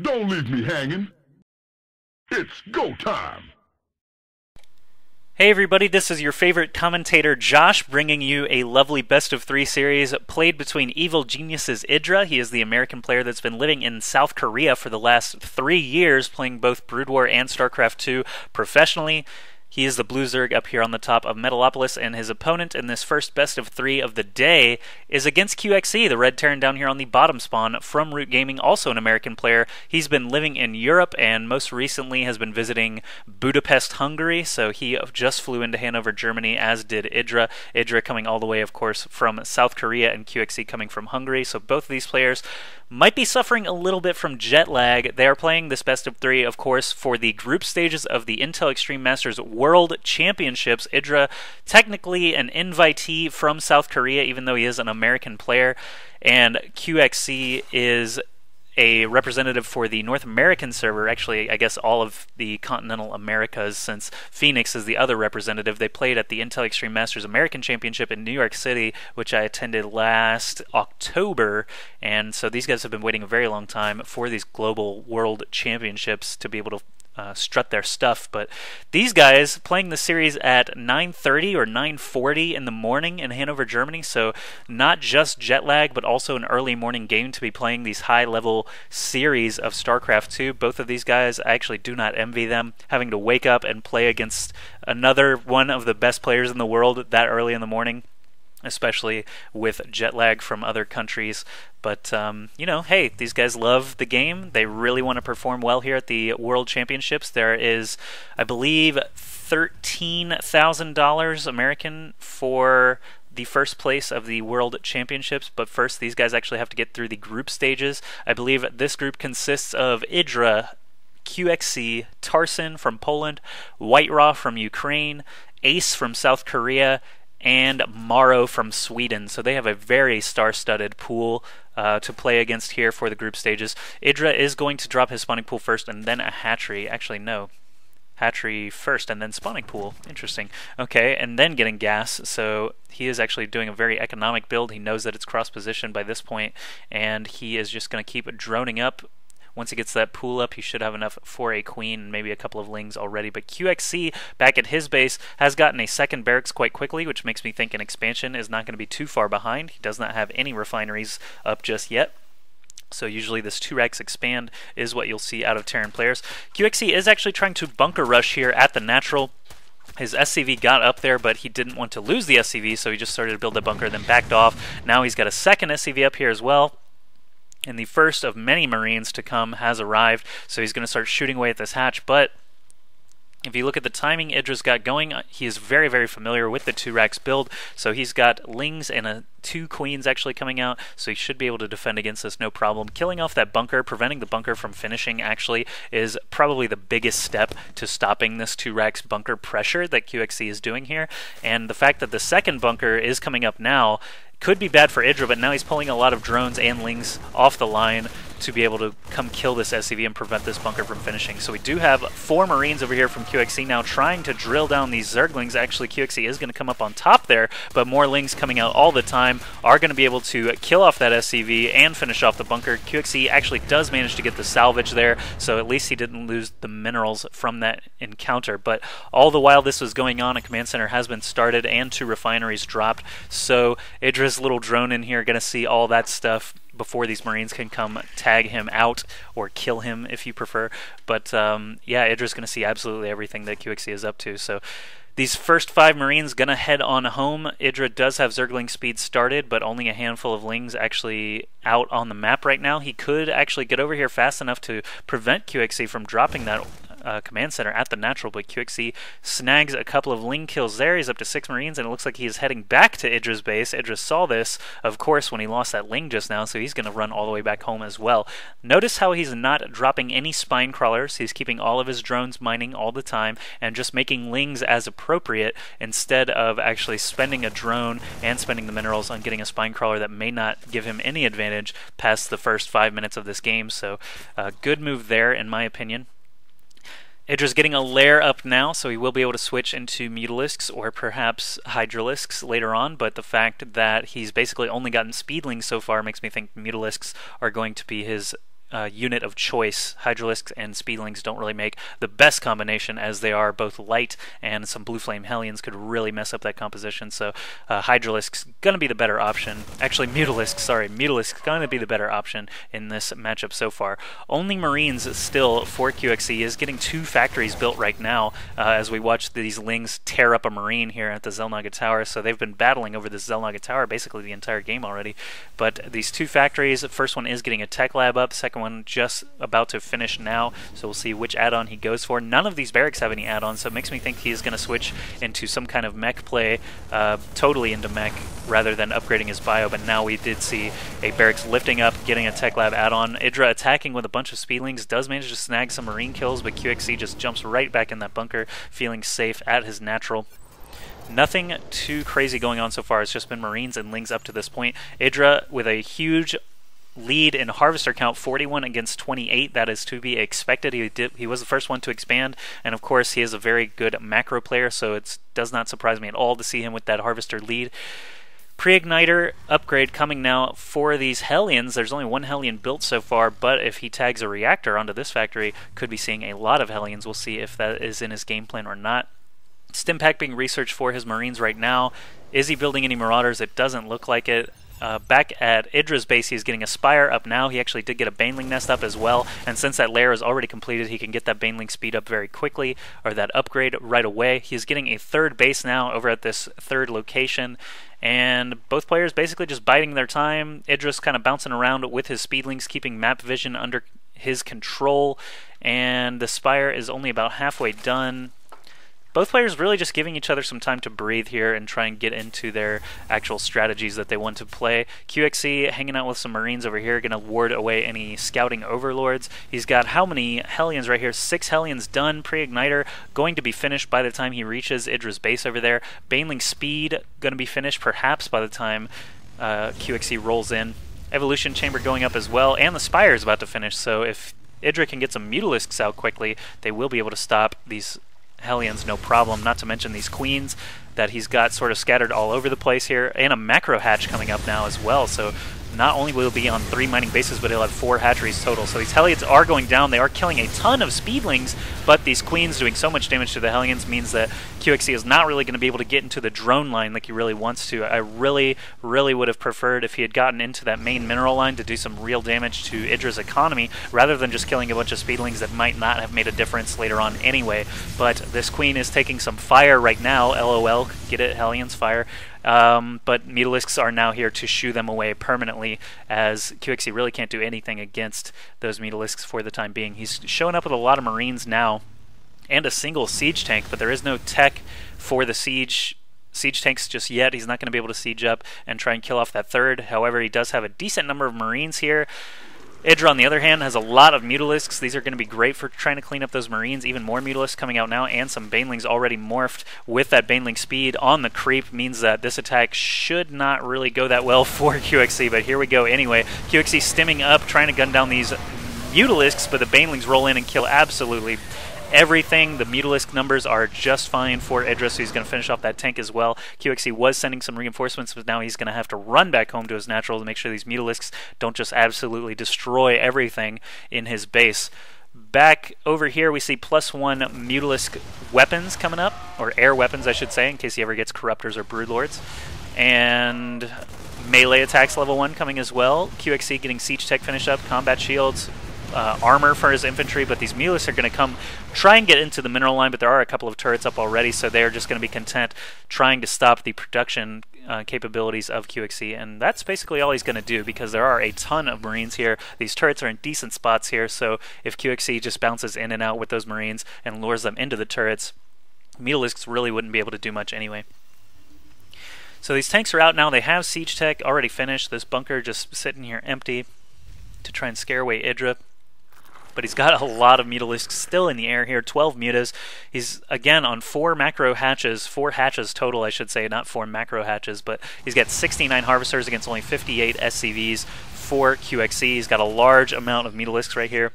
Don't leave me hanging. It's go time. Hey everybody, this is your favorite commentator Josh bringing you a lovely best of three series played between Evil Genius's IdrA. He is the American player that's been living in South Korea for the last 3 years, playing both Brood War and StarCraft 2 professionally. He is the blue Zerg up here on the top of Metalopolis, and his opponent in this first best of three of the day is against QXE, the red Terran down here on the bottom spawn from Root Gaming, also an American player. He's been living in Europe and most recently has been visiting Budapest, Hungary, so he just flew into Hanover, Germany, as did IdrA. IdrA coming all the way, of course, from South Korea and QXE coming from Hungary, so both of these players might be suffering a little bit from jet lag. They are playing this best of three, of course, for the group stages of the Intel Extreme Masters World Championships. IdrA, technically an invitee from South Korea, even though he is an American player, and QXE is a representative for the North American server, actually I guess all of the continental Americas, since Phoenix is the other representative. They played at the Intel Extreme Masters American Championship in New York City, which I attended last October, and so these guys have been waiting a very long time for these global world championships to be able to strut their stuff. But these guys playing the series at 9:30 or 9:40 in the morning in Hanover, Germany, so not just jet lag but also an early morning game to be playing these high level series of StarCraft 2. Both of these guys, I actually do not envy them, having to wake up and play against another one of the best players in the world that early in the morning, especially with jet lag from other countries. But, you know, hey, these guys love the game. They really want to perform well here at the World Championships. There is, I believe, $13,000 American for the first place of the World Championships, but first these guys actually have to get through the group stages. I believe this group consists of IdrA, QXE, Tarson from Poland, Whiteraw from Ukraine, Ace from South Korea, and Morrow from Sweden. So they have a very star-studded pool to play against here for the group stages. IdrA is going to drop his spawning pool first and then a hatchery. Actually, no. Hatchery first and then spawning pool. Interesting. Okay, and then getting gas. So he is actually doing a very economic build. He knows that it's cross-positioned by this point, and he is just going to keep droning up. Once he gets that pool up, he should have enough for a queen and maybe a couple of lings already. But QXC, back at his base, has gotten a second barracks quite quickly, which makes me think an expansion is not going to be too far behind. He does not have any refineries up just yet. So usually this 2-racks expand is what you'll see out of Terran players. QXC is actually trying to bunker rush here at the natural. His SCV got up there, but he didn't want to lose the SCV, so he just started to build a bunker, then backed off. Now he's got a second SCV up here as well. And the first of many Marines to come has arrived, so he's going to start shooting away at this hatch. But if you look at the timing IdrA's got going, he is very, very familiar with the 2-racks build, so he's got lings and 2 queens actually coming out, so he should be able to defend against this no problem. Killing off that bunker, preventing the bunker from finishing, actually is probably the biggest step to stopping this 2-racks bunker pressure that QXC is doing here. And the fact that the second bunker is coming up now could be bad for IdrA, but now he's pulling a lot of drones and lings off the line to be able to come kill this SCV and prevent this bunker from finishing. So we do have 4 Marines over here from QXC now trying to drill down these Zerglings. Actually, QXC is going to come up on top there, but more lings coming out all the time are going to be able to kill off that SCV and finish off the bunker. QXC actually does manage to get the salvage there, so at least he didn't lose the minerals from that encounter. But all the while this was going on, a command center has been started and 2 refineries dropped. So IdrA's little drone in here going to see all that stuff before these Marines can come tag him out, or kill him if you prefer. But yeah, IdrA's going to see absolutely everything that QXC is up to. So these first 5 Marines going to head on home. IdrA does have Zergling speed started, but only a handful of lings actually out on the map right now. He could actually get over here fast enough to prevent QXC from dropping that command center at the natural, but QXC snags a couple of ling kills there. He's up to 6 Marines, and it looks like he is heading back to IdrA's base. IdrA saw this, of course, when he lost that ling just now, so he's going to run all the way back home as well. Notice how he's not dropping any spine crawlers. He's keeping all of his drones mining all the time and just making lings as appropriate instead of actually spending a drone and spending the minerals on getting a spine crawler that may not give him any advantage past the first 5 minutes of this game. So good move there, in my opinion. IdrA's getting a lair up now, so he will be able to switch into Mutalisks or perhaps Hydralisks later on, but the fact that he's basically only gotten Speedlings so far makes me think Mutalisks are going to be his unit of choice. Hydralisks and Speedlings don't really make the best combination, as they are both light, and some Blue Flame Hellions could really mess up that composition. So Hydralisk's going to be the better option. Actually, Mutalisk's going to be the better option in this matchup so far. Only Marines still for QXE is getting 2 factories built right now as we watch these Lings tear up a Marine here at the Xel'Naga Tower. So they've been battling over this Xel'Naga Tower basically the entire game already. But these 2 factories, the first one is getting a tech lab up, second one just about to finish now, so we'll see which add-on he goes for. None of these barracks have any add-ons, so it makes me think he is going to switch into some kind of mech play, totally into mech, rather than upgrading his bio. But now we did see a barracks lifting up, getting a tech lab add-on. IdrA attacking with a bunch of Speedlings, does manage to snag some Marine kills, but QXE just jumps right back in that bunker, feeling safe at his natural. Nothing too crazy going on so far. It's just been Marines and Lings up to this point. IdrA with a huge lead in harvester count, 41 against 28. That is to be expected. He was the first one to expand, and of course he is a very good macro player, so it does not surprise me at all to see him with that harvester lead. Pre-igniter upgrade coming now for these Hellions. There's only 1 Hellion built so far, but if he tags a reactor onto this factory, could be seeing a lot of Hellions. We'll see if that is in his game plan or not. Stimpack being researched for his Marines right now. Is he building any Marauders? It doesn't look like it. Back at IdrA's base, he's getting a Spire up now. He actually did get a Baneling nest up as well, and since that layer is already completed, he can get that Baneling speed up very quickly, or that upgrade right away. He's getting a 3rd base now over at this 3rd location, and both players basically just biding their time. IdrA's kind of bouncing around with his Speedlings, keeping map vision under his control, and the Spire is only about halfway done. Both players really just giving each other some time to breathe here and try and get into their actual strategies that they want to play. QXE hanging out with some Marines over here, going to ward away any scouting overlords. He's got how many Hellions right here? 6 Hellions done. Pre-igniter going to be finished by the time he reaches IdrA's base over there. Baneling speed going to be finished perhaps by the time QXE rolls in. Evolution chamber going up as well, and the Spire is about to finish, so if IdrA can get some Mutalisks out quickly, they will be able to stop these Hellions no problem, not to mention these Queens that he's got sort of scattered all over the place here, and a macro hatch coming up now as well. So not only will he be on 3 mining bases, but he'll have 4 hatcheries total. So these Hellions are going down. They are killing a ton of Speedlings, but these Queens doing so much damage to the Hellions means that QXE is not really going to be able to get into the drone line like he really wants to. I really would have preferred if he had gotten into that main mineral line to do some real damage to IdrA's economy, rather than just killing a bunch of Speedlings that might not have made a difference later on anyway. But this Queen is taking some fire right now. LOL, get it, Hellions, fire. But Mutalisks are now here to shoo them away permanently, as QXE really can't do anything against those Mutalisks for the time being. He's showing up with a lot of Marines now, and a single siege tank, but there is no tech for the siege tanks just yet. He's not going to be able to siege up and try and kill off that 3rd. However, he does have a decent number of Marines here. IdrA, on the other hand, has a lot of Mutalisks. These are going to be great for trying to clean up those Marines. Even more Mutalisks coming out now, and some Banelings already morphed. With that Baneling speed on the creep means that this attack should not really go that well for QXE, but here we go anyway. QXE stimming up, trying to gun down these Mutalisks, but the Banelings roll in and kill absolutely everything. The Mutalisk numbers are just fine for IdrA, so he's going to finish off that tank as well. QXE was sending some reinforcements, but now he's going to have to run back home to his natural to make sure these Mutalisks don't just absolutely destroy everything in his base. Back over here, we see +1 Mutalisk weapons coming up, or air weapons, I should say, in case he ever gets Corruptors or Broodlords. And melee attacks level 1 coming as well. QXE getting siege tech finished up, combat shields, armor for his infantry, but these Mutalisks are going to come try and get into the mineral line, but there are a couple of turrets up already, so they're just going to be content trying to stop the production capabilities of QXE, and that's basically all he's going to do, because there are a ton of Marines here. These turrets are in decent spots here, so if QXE just bounces in and out with those Marines and lures them into the turrets, Mutalisks really wouldn't be able to do much anyway. So these tanks are out now. They have siege tech already finished. This bunker just sitting here empty to try and scare away IdrA. But he's got a lot of Mutalisks still in the air here, 12 mutas. He's, again, on 4 macro hatches, 4 hatches total, I should say, not 4 macro hatches, but he's got 69 Harvesters against only 58 SCVs for QXE. He's got a large amount of Mutalisks right here,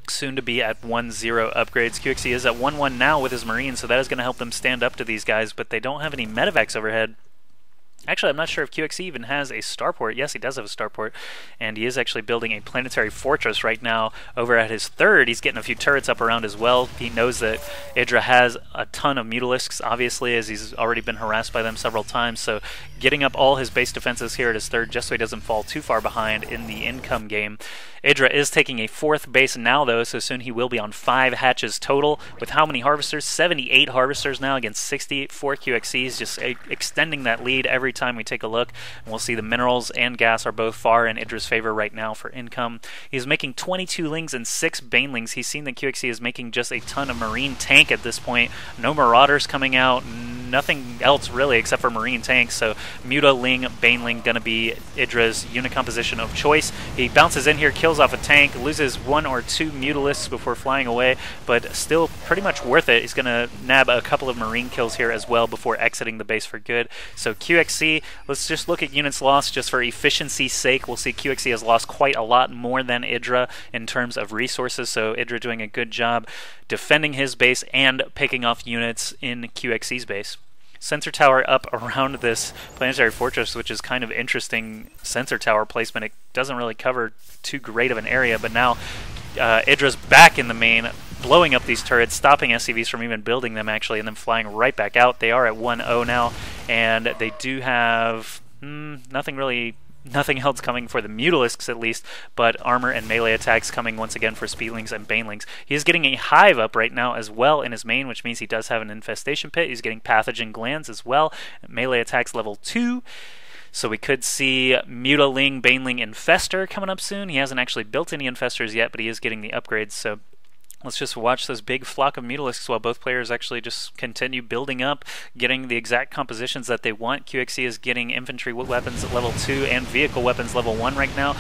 soon to be at 1-0 upgrades. QXE is at 1-1 now with his Marines, so that is going to help them stand up to these guys, but they don't have any medevacs overhead. Actually, I'm not sure if QXE even has a starport. Yes, he does have a starport, and he is actually building a planetary fortress right now over at his third. He's getting a few turrets up around as well. He knows that IdrA has a ton of Mutalisks, obviously, as he's already been harassed by them several times, so getting up all his base defenses here at his third just so he doesn't fall too far behind in the income game. IdrA is taking a fourth base now, though, so soon he will be on 5 hatches total. With how many harvesters? 78 harvesters now against 64 QXEs, just extending that lead every time we take a look. And we'll see the minerals and gas are both far in IdrA's favor right now for income. He's making 22 lings and 6 banelings. He's seen that QXE is making just a ton of marine tank at this point. No marauders coming out, nothing else really except for marine tanks, so Muta, Ling, Baneling gonna be IdrA's unit composition of choice. He bounces in here, kills off a tank, loses 1 or 2 Mutalisks before flying away, but still pretty much worth it. He's gonna nab a couple of marine kills here as well before exiting the base for good. So QXE, let's just look at units lost just for efficiency's sake. We'll see QXE has lost quite a lot more than IdrA in terms of resources, so IdrA doing a good job defending his base and picking off units in QXE's base. Sensor tower up around this planetary fortress, which is kind of interesting sensor tower placement. It doesn't really cover too great of an area, but now IdrA's back in the main, blowing up these turrets, stopping SCVs from even building them actually, and then flying right back out. They are at 1-0 now, and they do have nothing else coming for the Mutalisks at least, but armor and melee attacks coming once again for Speedlings and Banelings. He is getting a hive up right now as well in his main, which means he does have an infestation pit. He's getting pathogen glands as well. Melee attacks level 2. So we could see Mutaling, Baneling, Infestor coming up soon. He hasn't actually built any Infestors yet, but he is getting the upgrades, so let's just watch this big flock of Mutalisks while both players actually just continue building up, getting the exact compositions that they want. QXE is getting infantry weapons at level 2 and vehicle weapons level 1 right now.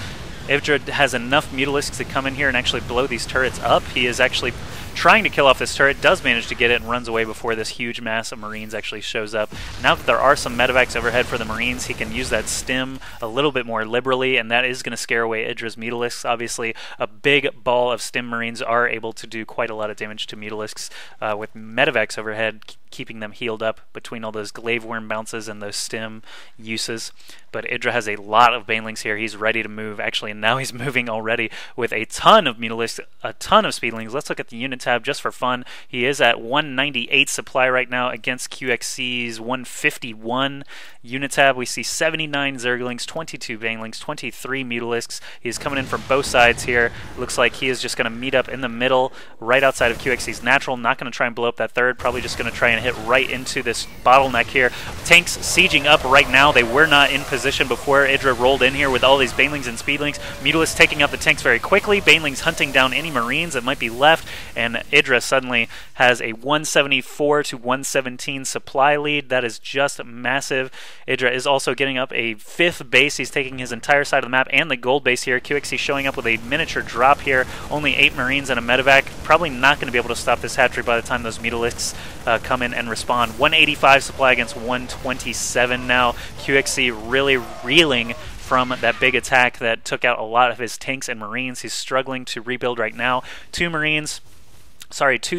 IdrA has enough Mutalisks to come in here and actually blow these turrets up. He is actually trying to kill off this turret, does manage to get it, and runs away before this huge mass of Marines actually shows up. Now that there are some medevacs overhead for the Marines, he can use that stim a little bit more liberally, and that is going to scare away IdrA's Mutalisks. Obviously, a big ball of stim Marines are able to do quite a lot of damage to Mutalisks with medevacs overhead, keeping them healed up between all those glaive worm bounces and those stim uses. But IdrA has a lot of Banelings here. He's ready to move, actually, and now he's moving already with a ton of Mutalisks, a ton of Speedlings. Let's look at the unit tab just for fun. He is at 198 supply right now against QXE's 151 unit tab. We see 79 Zerglings, 22 Banelings, 23 Mutalisks. He's coming in from both sides here. Looks like he is just going to meet up in the middle, right outside of QXE's natural. Not going to try and blow up that third, probably just going to try and hit right into this bottleneck here. Tanks sieging up right now. They were not in position before IdrA rolled in here with all these Banelings and Speedlings. Mutalisks taking out the tanks very quickly. Banelings hunting down any Marines that might be left, and IdrA suddenly has a 174 to 117 supply lead. That is just massive. IdrA is also getting up a 5th base. He's taking his entire side of the map and the gold base here. QXE showing up with a miniature drop here. Only 8 Marines and a medevac. Probably not going to be able to stop this hatchery by the time those Mutalisks come in and respond. 185 supply against 127 now. QXE really reeling from that big attack that took out a lot of his tanks and Marines. He's struggling to rebuild right now. 2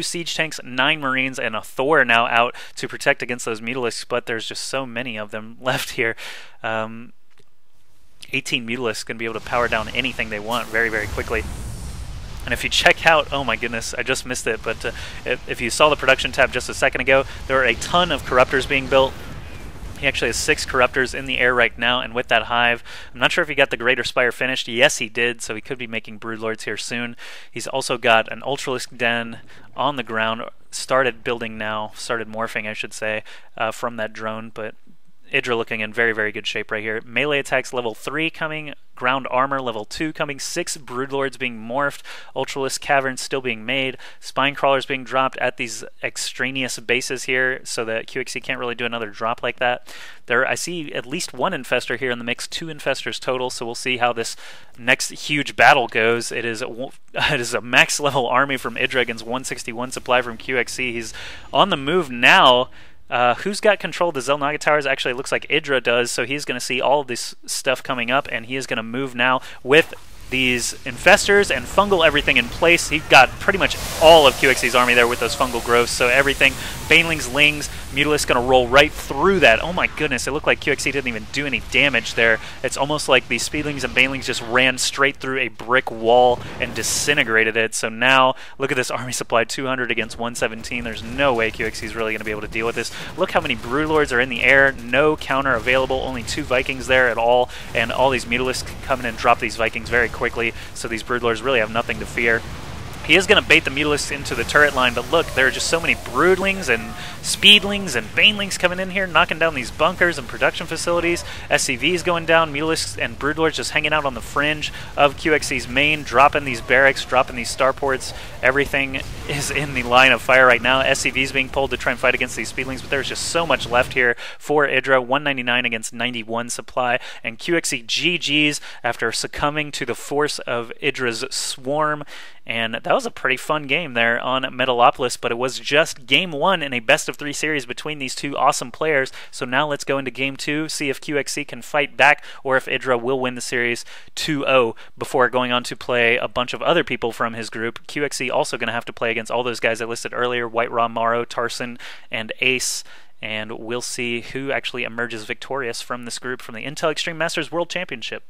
siege tanks, 9 Marines, and a Thor now out to protect against those Mutalisks, but there's just so many of them left here. 18 Mutalisks going to be able to power down anything they want very, very quickly. And if you check out, oh my goodness, I just missed it, but if you saw the production tab just a second ago, there are a ton of Corruptors being built. He actually has 6 Corruptors in the air right now, and with that hive, I'm not sure if he got the Greater Spire finished. Yes, he did, so he could be making Broodlords here soon. He's also got an Ultralisk Den on the ground, started morphing, I should say, from that drone, but IdrA looking in very, very good shape right here. Melee attacks level 3 coming, ground armor level 2 coming, 6 Broodlords being morphed, Ultralisk Caverns still being made, Spine Crawlers being dropped at these extraneous bases here so that QXE can't really do another drop like that. I see at least 1 Infestor here in the mix, 2 Infestors total, so we'll see how this next huge battle goes. It is a max level army from IdrA against 161 supply from QXE. He's on the move now. Who's got control of the Xel'Naga Towers? Actually, it looks like IdrA does, so he's going to see all of this stuff coming up, and he is going to move now with these infestors and fungal everything in place. He got pretty much all of QXC's army there with those fungal growths, so everything, banelings, lings, Mutalisk gonna roll right through that. Oh my goodness, it looked like QXC didn't even do any damage there. It's almost like the speedlings and banelings just ran straight through a brick wall and disintegrated it. So now, look at this army supply, 200 against 117. There's no way QXC's really gonna be able to deal with this. Look how many Broodlords are in the air, no counter available, only 2 Vikings there at all, and all these Mutalisks come in and drop these Vikings very quickly, so these Broodlords really have nothing to fear. He is going to bait the Mutalisks into the turret line, but look, there are just so many Broodlings and Speedlings and Banelings coming in here, knocking down these bunkers and production facilities. SCVs going down, Mutalisks and Broodlords just hanging out on the fringe of QXC's main, dropping these barracks, dropping these starports. Everything is in the line of fire right now. SCVs being pulled to try and fight against these Speedlings, but there's just so much left here for IdrA. 199 against 91 supply, and QXC GG's after succumbing to the force of IdrA's swarm. And that was a pretty fun game there on Metalopolis, but it was just game 1 in a best-of-3 series between these two awesome players. So now let's go into game 2, see if QXC can fight back or if IdrA will win the series 2-0 before going on to play a bunch of other people from his group. QXC also going to have to play against all those guys I listed earlier, White Raw, Maro, Tarson, and Ace. And we'll see who actually emerges victorious from this group from the Intel Extreme Masters World Championship.